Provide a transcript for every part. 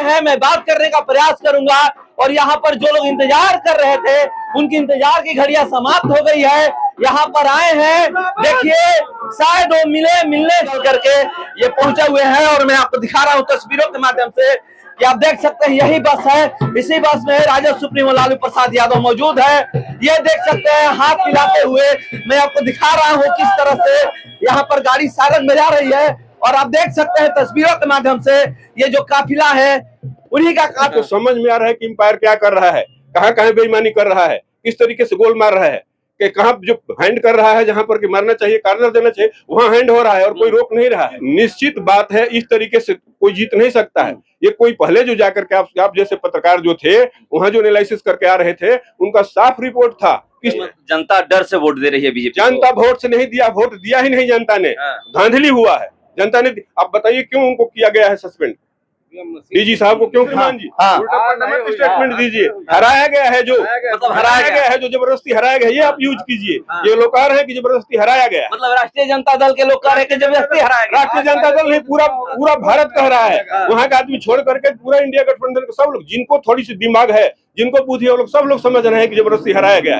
हैं मैं बात करने का प्रयास करूंगा। और यहाँ पर जो लोग इंतजार कर रहे थे उनकी इंतजार की घड़ियां समाप्त हो गई है। यहाँ पर आए हैं, देखिए शायद वो मिलने करके ये पहुंचे हुए हैं। और मैं आपको दिखा रहा हूं तस्वीरों के माध्यम से कि आप देख सकते हैं यही बस है, इसी बस में राजद सुप्रीमो लालू प्रसाद यादव मौजूद है। ये देख सकते हैं हाथ मिलाते हुए मैं आपको दिखा रहा हूं किस तरह से यहाँ पर गाड़ी सायरन बजा रही है। और आप देख सकते हैं तस्वीरों के माध्यम से ये जो काफिला है उन्हीं का आपको समझ में आ रहा है कि एम्पायर क्या कर रहा है, कहाँ कहाँ बेईमानी कर रहा है, किस तरीके से गोल मार रहा है, कि कहाँ जो हैंड कर रहा है, जहां पर कि मारना चाहिए, कार्नर देना चाहिए, वहां हैंड हो रहा है और कोई रोक नहीं रहा है। निश्चित बात है इस तरीके से कोई जीत नहीं सकता है। ये कोई पहले जो जाकर के आप जैसे पत्रकार जो थे वहां जो एनालिसिस करके आ रहे थे उनका साफ रिपोर्ट था। जनता डर से वोट दे रही है बीजेपी। जनता वोट से नहीं दिया, वोट दिया ही नहीं जनता ने, धांधली हुआ है जनता ने। आप बताइए क्यों उनको किया गया है सस्पेंड? डीजी साहब को क्यों? जी उल्टा स्टेटमेंट दीजिए। हराया गया है जो, मतलब हराया गया है जो, जबरदस्ती हराया गया, ये आप यूज कीजिए। ये लोग कह रहे हैं कि जबरदस्ती हराया गया, मतलब राष्ट्रीय जनता दल के लोग कह रहे हैं कि जबरदस्ती हराया गया। राष्ट्रीय जनता दल नहीं, पूरा भारत कह रहा है। वहाँ का आदमी छोड़ करके पूरा इंडिया गठबंधन के सब लोग, जिनको थोड़ी सी दिमाग है, जिनको बुद्धि है, वो लोग सब लोग समझ रहे हैं कि जबरदस्ती हराया गया।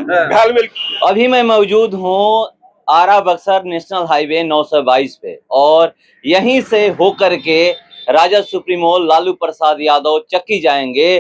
अभी मैं मौजूद हूँ आरा बक्सर नेशनल हाईवे 922 पे और यहीं से होकर के राजद सुप्रीमो लालू प्रसाद यादव चक्की जाएंगे।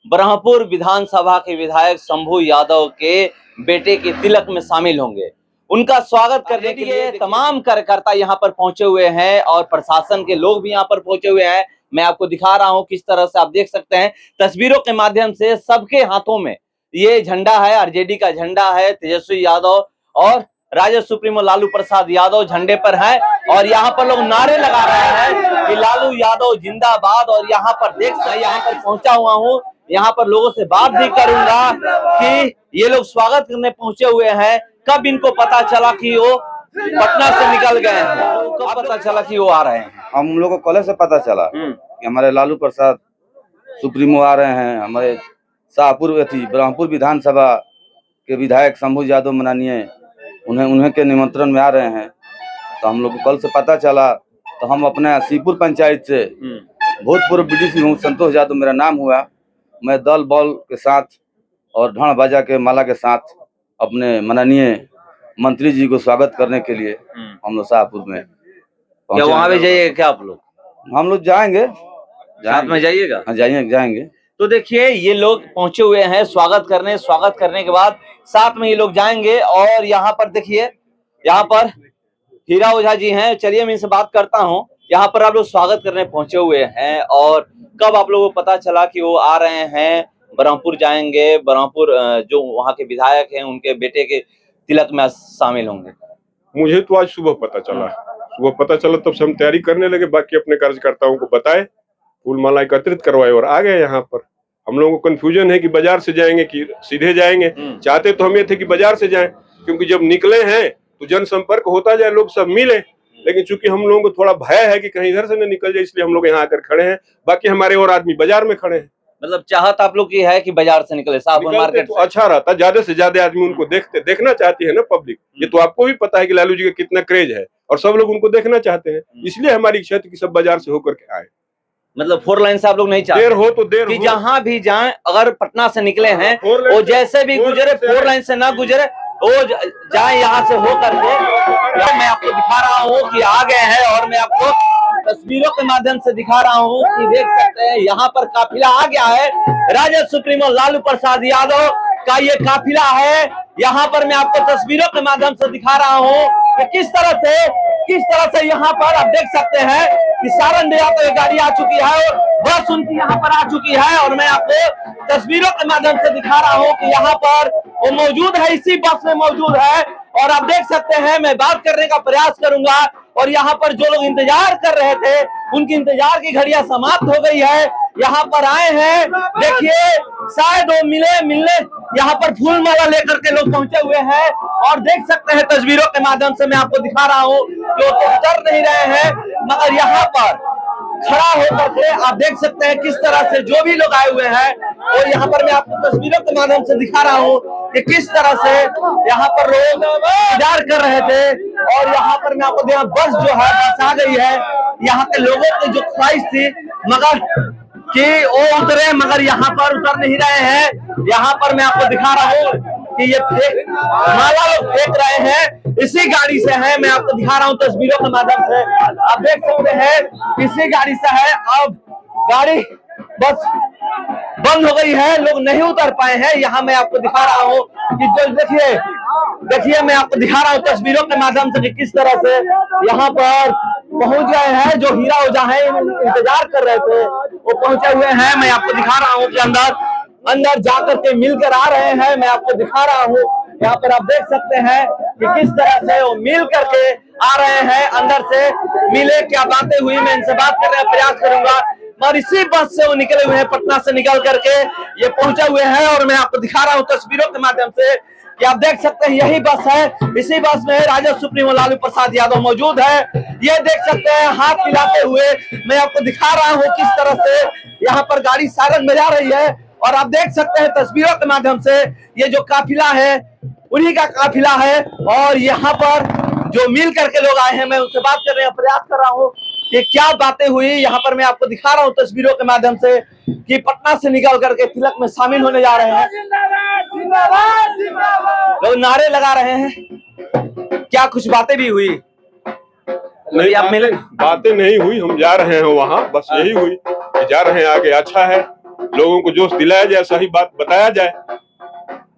ब्रह्मपुर विधानसभा के विधायक शंभू यादव के बेटे के तिलक में शामिल होंगे। उनका स्वागत करने के लिए तमाम कार्यकर्ता यहाँ पर पहुंचे हुए हैं और प्रशासन के लोग भी यहाँ पर पहुंचे हुए हैं। मैं आपको दिखा रहा हूँ किस तरह से, आप देख सकते हैं तस्वीरों के माध्यम से सबके हाथों में ये झंडा है, आरजेडी का झंडा है। तेजस्वी यादव और राजद सुप्रीमो लालू प्रसाद यादव झंडे पर हैं और यहाँ पर लोग नारे लगा रहे हैं कि लालू यादव जिंदाबाद। और यहाँ पर देख सकते, यहाँ पर पहुंचा हुआ हूँ, यहाँ पर लोगों से बात भी करूंगा कि ये लोग स्वागत करने पहुंचे हुए हैं। कब इनको पता चला कि वो पटना से निकल गए हैं? कब पता चला कि वो आ रहे हैं? हम लोग को कल से पता चला कि हमारे लालू प्रसाद सुप्रीमो आ रहे हैं। हमारे शाहपुर ब्रह्मपुर विधानसभा के विधायक शंभू यादव माननीय उन्हें के निमंत्रण में आ रहे हैं। तो हम लोग को कल से पता चला तो हम अपने सीपुर पंचायत से भूतपूर्व बीडीसी संतोष यादव मेरा नाम हुआ। मैं दल बल के साथ और ढाल बाजा के माला के साथ अपने माननीय मंत्री जी को स्वागत करने के लिए हम लोग शाहपुर में क्या वहाँ भी जाइएगा क्या आप लोग? हम लोग जाएंगे, साथ में जाइएगा? हाँ जाएंगे। तो देखिए ये लोग पहुंचे हुए हैं स्वागत करने के बाद साथ में ये लोग जाएंगे। और यहाँ पर देखिए, यहाँ पर हीरा ओझा जी हैं, चलिए मैं इनसे बात करता हूँ। यहाँ पर आप लोग स्वागत करने पहुंचे हुए हैं और कब आप लोगों को पता चला कि वो आ रहे हैं, ब्रह्मपुर जाएंगे, ब्रह्मपुर जो वहाँ के विधायक हैं उनके बेटे के तिलक में शामिल होंगे? मुझे तो आज सुबह पता चला, तब से हम तैयारी करने लगे, बाकी अपने कार्यकर्ताओं को बताए, फूल माला एकत्रित करवाए और आ गए यहाँ पर। हम लोगों को कंफ्यूजन है कि बाजार से जाएंगे कि सीधे जाएंगे। चाहते तो हम ये थे कि बाजार से जाएं, क्योंकि जब निकले हैं तो जनसंपर्क होता जाए, लोग सब मिले। लेकिन चूंकि हम लोगों को थोड़ा भय है कि कहीं इधर से न निकल जाए, इसलिए हम लोग यहाँ आकर खड़े हैं। बाकी हमारे और आदमी बाजार में खड़े हैं। मतलब चाहत आप लोग की है कि बाजार से निकले, मार्केट तो अच्छा रहता, ज्यादा से ज्यादा आदमी उनको देखना चाहती है ना पब्लिक। ये तो आपको भी पता है कि लालू जी का कितना क्रेज है और सब लोग उनको देखना चाहते हैं। इसलिए हमारी इच्छा थी कि सब बाजार से होकर के आए। मतलब 4 लाइन से आप लोग नहीं चाहते? देर हो तो देर कि जहां भी जाएं, अगर पटना से निकले हैं वो जैसे भी गुजरे, 4 लाइन से ना गुजरे, वो जाए यहाँ से हो करके। मैं आपको दिखा रहा हूँ कि आ गए हैं और मैं आपको तस्वीरों के माध्यम से दिखा रहा हूँ कि देख सकते हैं यहाँ पर काफिला आ गया है। राजद सुप्रीमो लालू प्रसाद यादव का ये काफिला है। यहाँ पर मैं आपको तस्वीरों के माध्यम से दिखा रहा हूँ कि किस तरह से यहाँ पर आप देख सकते हैं कि सारण में तो एक गाड़ी आ चुकी है और बस उनकी यहाँ पर आ चुकी है। और मैं आपको तस्वीरों के माध्यम से दिखा रहा हूँ कि यहाँ पर वो मौजूद है, इसी बस में मौजूद है। और आप देख सकते हैं मैं बात करने का प्रयास करूंगा। और यहाँ पर जो लोग इंतजार कर रहे थे उनकी इंतजार की घड़ियां समाप्त हो गई है। यहाँ पर आए हैं, देखिए शायद वो मिलने यहाँ पर फूल माला लेकर के लोग पहुंचे हुए हैं। और देख सकते हैं तस्वीरों के माध्यम से मैं आपको दिखा रहा हूँ जो तो डर नहीं रहे हैं, मगर यहाँ पर खड़ा होकर के आप देख सकते हैं किस तरह से जो भी लोग आए हुए हैं। और यहाँ पर मैं आपको तस्वीरों के माध्यम से दिखा रहा हूँ कि किस तरह से यहाँ पर लोग इंतजार कर रहे थे। और यहाँ पर मैं आपको बस जो है बस आ गई है। यहाँ के लोगों की जो ख्वाहिश थी, मगर कि वो उतरे, मगर यहाँ पर उतर नहीं रहे हैं। यहाँ पर मैं आपको दिखा रहा हूँ कि ये माला लोग फेंक रहे हैं, इसी गाड़ी से है। मैं आपको दिखा रहा हूँ तस्वीरों के माध्यम से, आप देख सकते हैं इसी गाड़ी से है। अब गाड़ी बस बंद हो गई है, लोग नहीं उतर पाए हैं। यहाँ मैं आपको दिखा रहा हूँ कि जो देखिए मैं आपको दिखा रहा हूँ तस्वीरों के माध्यम से कि किस तरह से यहाँ पर पहुंच गए हैं। जो हीरा ओझा है इंतजार कर रहे थे वो पहुंचे हुए हैं। मैं आपको दिखा रहा हूँ कि अंदर जाकर के मिलकर आ रहे हैं। मैं आपको दिखा रहा हूँ, यहाँ पर आप देख सकते हैं कि किस तरह से वो मिल करके आ रहे हैं। अंदर से मिले, क्या बातें हुई, मैं इनसे बात करने का प्रयास करूंगा। और इसी बस से वो निकले हुए हैं, पटना से निकल करके ये पहुंचे हुए हैं। और मैं आपको दिखा रहा हूँ तस्वीरों के माध्यम से कि आप देख सकते हैं यही बस है। इसी बस में राजद सुप्रीमो लालू प्रसाद यादव मौजूद है। ये देख सकते हैं हाथ मिलाते हुए। मैं आपको दिखा रहा हूँ किस तरह से यहाँ पर गाड़ी सारन बजा रही है। और आप देख सकते हैं तस्वीरों के माध्यम से ये जो काफिला है उन्हीं का काफिला है। और यहाँ पर जो मिल करके लोग आए हैं, मैं उनसे बात करने का प्रयास कर रहा हूँ कि क्या बातें हुई। यहाँ पर मैं आपको दिखा रहा हूँ तस्वीरों के माध्यम से कि पटना से निकल करके तिलक में शामिल होने जा रहे हैं। लोग नारे लगा रहे हैं। क्या कुछ बातें भी हुई? नहीं, आप मिले? बातें नहीं हुई, हम जा रहे हैं वहाँ, बस यही हुई कि जा रहे हैं आगे। अच्छा है, लोगों को जोश दिलाया जाए, सही बात बताया जाए।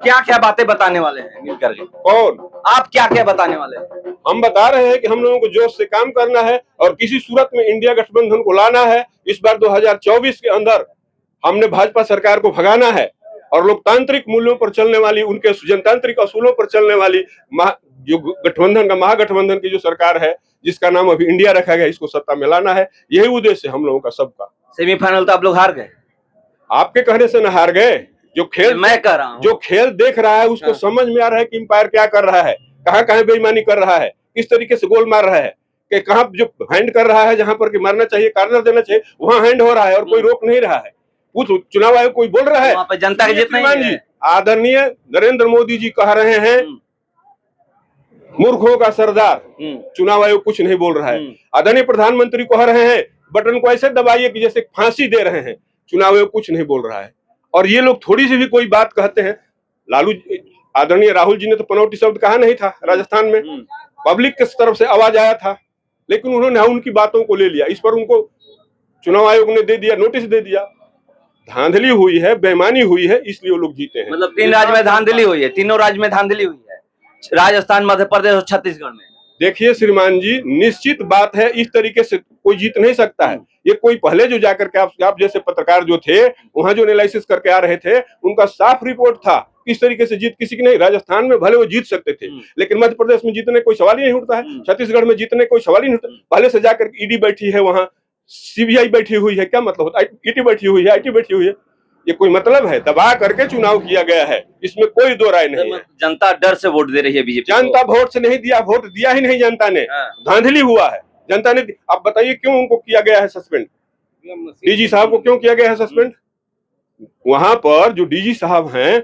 क्या क्या बातें बताने वाले हैं मिल करके? कौन? आप क्या क्या बताने वाले हैं? हम बता रहे हैं कि हम लोगों को जोश से काम करना है और किसी सूरत में इंडिया गठबंधन को लाना है। इस बार 2024 के अंदर हमने भाजपा सरकार को भगाना है और लोकतांत्रिक मूल्यों पर चलने वाली, उनके जनतांत्रिक असूलों पर चलने वाली जो गठबंधन का, महागठबंधन की जो सरकार है, जिसका नाम अभी इंडिया रखा गया, इसको सत्ता में लाना है। यही उद्देश्य है हम लोगों का सबका। सेमीफाइनल तो आप लोग हार गए। आपके कहने से न हार गए, जो खेल मैं कह रहा हूं, जो खेल देख रहा है उसको समझ में आ रहा है कि एम्पायर क्या कर रहा है, कहाँ कहाँ बेईमानी कर रहा है, किस तरीके से गोल मार रहा है, कि कहाँ जो हैंड कर रहा है, जहां पर कि मारना चाहिए, कार्नर देना चाहिए, वहां हैंड हो रहा है और कोई रोक नहीं रहा है। कुछ चुनाव आयोग कोई बोल रहा है? वहां पे जनता के जितना जी, आदरणीय नरेंद्र मोदी जी कह रहे हैं मूर्खों का सरदार, चुनाव आयोग कुछ नहीं बोल रहा है। आदरणीय प्रधानमंत्री कह रहे हैं बटन को ऐसे दबाइए कि जैसे फांसी दे रहे हैं, चुनाव आयोग कुछ नहीं बोल रहा है। और ये लोग थोड़ी सी भी कोई बात कहते हैं। लालू आदरणीय राहुल जी ने तो पनौटी शब्द कहा नहीं था राजस्थान में, पब्लिक की तरफ से आवाज आया था, लेकिन उन्होंने उनकी बातों को ले लिया। इस पर उनको चुनाव आयोग ने दे दिया, नोटिस दे दिया। धांधली हुई है, बेईमानी हुई है, इसलिए वो लोग जीते हैं। मतलब 3 राज्य में धांधली हुई है, तीनों राज्य में धांधली हुई है, राजस्थान, मध्य प्रदेश और छत्तीसगढ़ में। देखिए श्रीमान जी, निश्चित बात है, इस तरीके से कोई जीत नहीं सकता है। ये कोई पहले जो जाकर के आप जैसे पत्रकार जो थे वहां जो एनालिसिस करके आ रहे थे, उनका साफ रिपोर्ट था इस तरीके से जीत किसी की नहीं। राजस्थान में भले वो जीत सकते थे, लेकिन मध्य प्रदेश में जीतने कोई सवाल ही नहीं उठता है, छत्तीसगढ़ में जीतने कोई सवाल ही नहीं उठता। पहले से जाकर ईडी बैठी है वहां, सीबीआई बैठी हुई है, क्या मतलब होता है? ईडी बैठी हुई है, आईटी बैठी हुई है, ये कोई मतलब है? दबा करके चुनाव किया गया है, इसमें कोई दो राय नहीं है। जनता डर से वोट दे रही है बीजेपी। जनता वोट से नहीं दिया, वोट दिया ही नहीं जनता ने, धांधली हुआ है जनता ने। आप बताइए क्यों उनको किया गया है सस्पेंड? डीजी साहब को क्यों किया गया है सस्पेंड? वहां पर जो डीजी साहब हैं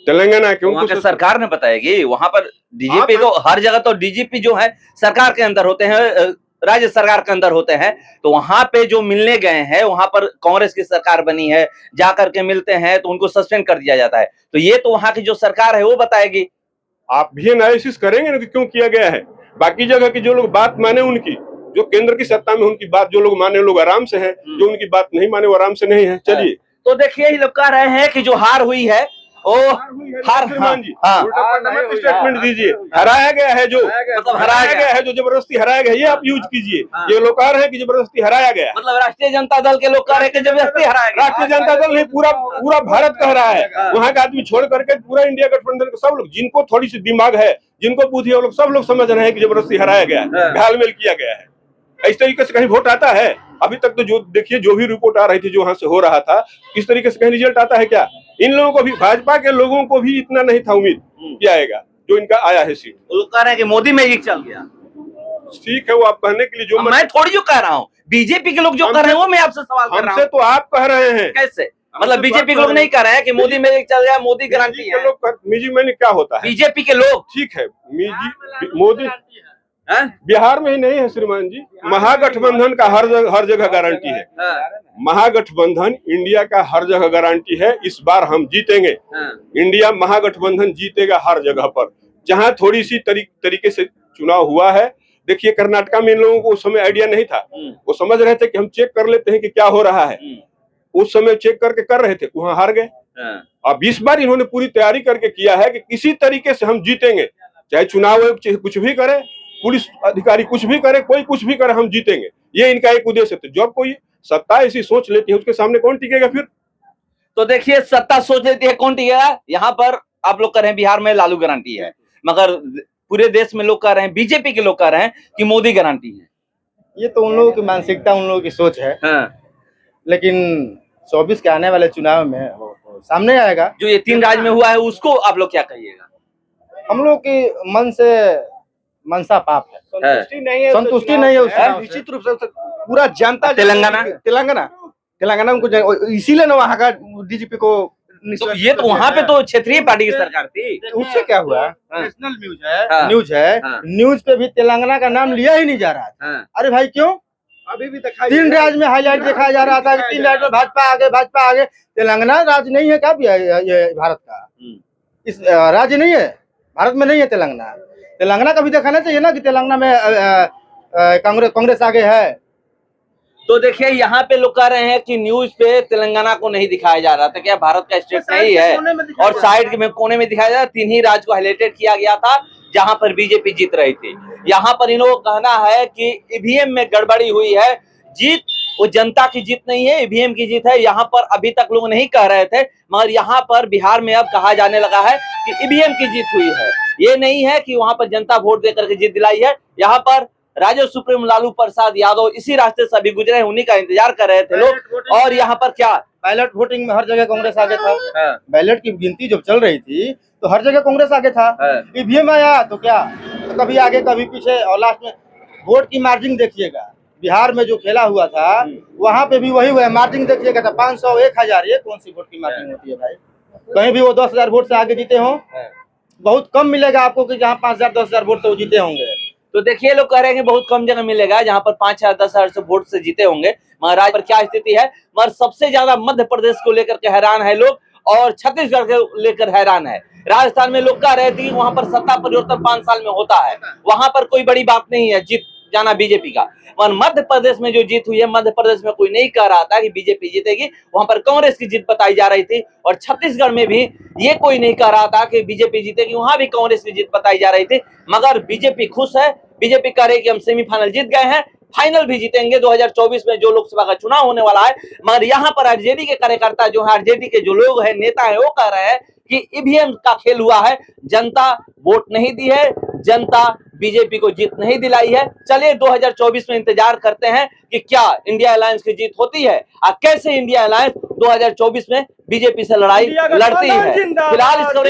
तेलंगाना के, उनको सरकार ने बताएगी। वहां पर डीजीपी तो हर जगह तो डीजीपी जो है सरकार के अंदर होते हैं, राज्य सरकार के अंदर होते हैं। तो वहां पे जो मिलने गए हैं, वहां पर कांग्रेस की सरकार बनी है, जाकर के मिलते हैं तो उनको सस्पेंड कर दिया जाता है। तो ये तो वहां की जो सरकार है वो बताएगी। आप भी एनालिसिस करेंगे ना कि क्यों किया गया है। बाकी जगह की जो लोग बात माने, उनकी जो केंद्र की सत्ता में उनकी बात जो लोग माने, लोग आराम से हैं, जो उनकी बात नहीं माने वो आराम से नहीं है। चलिए, तो देखिए, ये लोग कह रहे हैं कि जो हार हुई है वो स्टेटमेंट दीजिए। हराया गया है जो, मतलब हराया गया है जो, जबरदस्ती हराया गया, ये आप यूज कीजिए। ये लोग कह रहे हैं कि जबरदस्ती हराया गया, मतलब राष्ट्रीय जनता दल के लोग कह रहे हैं कि जबरदस्ती हराया गया। राष्ट्रीय जनता दल नहीं, पूरा भारत कह रहा है। वहाँ का आदमी छोड़ करके पूरा इंडिया गठबंधन के सब लोग, जिनको थोड़ी सी दिमाग है, जिनको बुद्धि है, वो लोग सब लोग समझ रहे हैं कि जबरदस्ती हराया गया है, घालमेल किया गया है। इस तरीके से कहीं वोट आता है? अभी तक तो जो देखिए, जो भी रिपोर्ट आ रही थी, जो वहां से हो रहा था, इस तरीके से कहीं रिजल्ट आता है क्या? इन लोगों को भी, भाजपा के लोगों को भी इतना नहीं था उम्मीद कि आएगा जो इनका आया है सीट। वो कह रहे हैं कि मोदी मैजिक चल गया। ठीक है, वो आप कहने के लिए जो मैं थोड़ी जो कह रहा हूँ, बीजेपी के लोग जो कर रहे हैं वो मैं आपसे सवाल कर रहा हूँ। तो आप कह रहे हैं कैसे? मतलब बीजेपी के लोग नहीं कह रहे हैं कि मोदी मैजिक चल गया, मोदी गारंटी है। मैजिक मैंने क्या होता है? बीजेपी के लोग, ठीक है, मोदी बिहार में ही नहीं है श्रीमान जी, महागठबंधन का हर जगह गारंटी है। महागठबंधन इंडिया का हर जगह गारंटी है। इस बार हम जीतेंगे। इंडिया महागठबंधन जीतेगा हर जगह पर। जहां थोड़ी सी तरीके से चुनाव हुआ है, देखिए कर्नाटका में इन लोगों को उस समय आइडिया नहीं था। वो समझ रहे थे कि हम चेक कर लेते हैं कि क्या हो रहा है। उस समय चेक करके कर रहे थे, वहां हार गए। अब इस बार इन्होंने पूरी तैयारी करके किया है कि किसी तरीके से हम जीतेंगे, चाहे चुनाव आयोग कुछ भी करे, पुलिस अधिकारी कुछ भी करे, कोई कुछ भी करे, हम जीतेंगे। ये इनका एक उद्देश्य है। जब कोई सत्ता ऐसी सोच लेती है, उसके सामने कौन टिकेगा फिर? तो देखिए, सत्ता सोच लेती है, कौन टिकेगा? यहाँ पर आप लोग कह रहे हैं बिहार में लालू गारंटी है, मगर पूरे देश में लोग कह रहे हैं, बीजेपी के लोग कह रहे हैं कि मोदी गारंटी है। ये तो उन लोगों की मानसिकता, उन लोगों की सोच है। लेकिन 24 के आने वाले चुनाव में वो सामने आएगा। जो ये 3 राज्य में हुआ है, उसको आप लोग क्या कहिएगा? हम लोग की मन से मनसा पाप है, संतुष्टि नहीं है, संतुष्टि नहीं है उससे। निश्चित रूप से पूरा जनता, तेलंगाना उनको, इसीलिए ना वहाँ का डीजीपी को, तो ये तो वहाँ पे तो क्षेत्रीय पार्टी की सरकार थी। उससे क्या हुआ? नेशनल न्यूज है, न्यूज पे भी तेलंगाना का नाम लिया ही नहीं जा रहा था। अरे भाई क्यों? अभी भी 3 राज्य में हाईलाइट दिखाया जा रहा था कि 3 राज्य में भाजपा आगे। तेलंगाना राज्य नहीं है क्या ये भारत का? इस राज्य नहीं है, भारत में नहीं है तेलंगाना। तेलंगाना का भी दिखाना चाहिए ना कि तेलंगाना में कांग्रेस आगे है। तो देखिए, यहाँ पे लोग कह रहे हैं कि न्यूज पे तेलंगाना को नहीं दिखाया जा रहा था। क्या भारत का स्टेट नहीं है? और साइड में कोने में दिखाया जा रहा। 3 ही राज्य को हाईलाइटेड किया गया था जहां पर बीजेपी जीत रही थी। यहाँ पर इन लोगों का कहना है कि ईवीएम में गड़बड़ी हुई है। जीत वो जनता की जीत नहीं है, ईवीएम की जीत है। यहाँ पर अभी तक लोग नहीं कह रहे थे, मगर यहाँ पर बिहार में अब कहा जाने लगा है कि ईवीएम की जीत हुई है। ये नहीं है कि वहां पर जनता वोट देकर के जीत दिलाई है। यहाँ पर राजद सुप्रीमो लालू प्रसाद यादव इसी रास्ते से अभी गुजरे, उन्हीं का इंतजार कर रहे थे लोग। और यहाँ पर क्या बैलेट वोटिंग में हर जगह कांग्रेस आगे था। बैलेट की गिनती जब चल रही थी तो हर जगह कांग्रेस आगे था। ईवीएम आया तो क्या, तो कभी आगे कभी पीछे, और लास्ट में वोट की मार्जिन देखिएगा। बिहार में जो खेला हुआ था वहां पे भी वही हुआ। मार्जिन देखिएगा था 500, 1000। ये कौन सी वोट की मार्जिन होती है भाई? कहीं भी वो 10,000 वोट से आगे जीते हों? बहुत कम मिलेगा आपको कि जहाँ 5,000, 10,000 वोट से वो जीते होंगे। तो देखिए, लोग कह रहे हैं कि बहुत कम जगह मिलेगा जहां पर 5,000, 10,000 से वोट से जीते होंगे। मगर राज्य पर क्या स्थिति है? मगर सबसे ज्यादा मध्य प्रदेश को लेकर के हैरान है लोग, और छत्तीसगढ़ को लेकर हैरान है। राजस्थान में लोग कह रहे थे कि वहां पर सत्ता परिवर्तन 5 साल में होता है, वहां पर कोई बड़ी बात नहीं है जीत जाना बीजेपी का। मगर मध्य प्रदेश में जो जीत हुई है, मध्य प्रदेश में कोई नहीं कह रहा था कि बीजेपी जीतेगी, वहां पर कांग्रेस की जीत बताई जा रही थी। और छत्तीसगढ़ में भी ये कोई नहीं कह रहा था कि बीजेपी जीतेगी, वहां भी कांग्रेस की जीत बताई जा रही थी। मगर बीजेपी खुश है। बीजेपी कह रही है कि हम सेमीफाइनल जीत गए हैं, फाइनल भी जीतेंगे 2024 में जो लोकसभा का चुनाव होने वाला है। मगर यहाँ पर आरजेडी के कार्यकर्ता जो है, आरजेडी के जो लोग हैं, नेता है, वो कह रहे हैं कि ईवीएम का खेल हुआ है, जनता वोट नहीं दी है, जनता बीजेपी को जीत नहीं दिलाई है। चलिए 2024 में इंतजार करते हैं कि क्या इंडिया अलायंस की जीत होती है और कैसे इंडिया अलायंस 2024 में बीजेपी से लड़ाई लड़ती है। फिलहाल इस खबर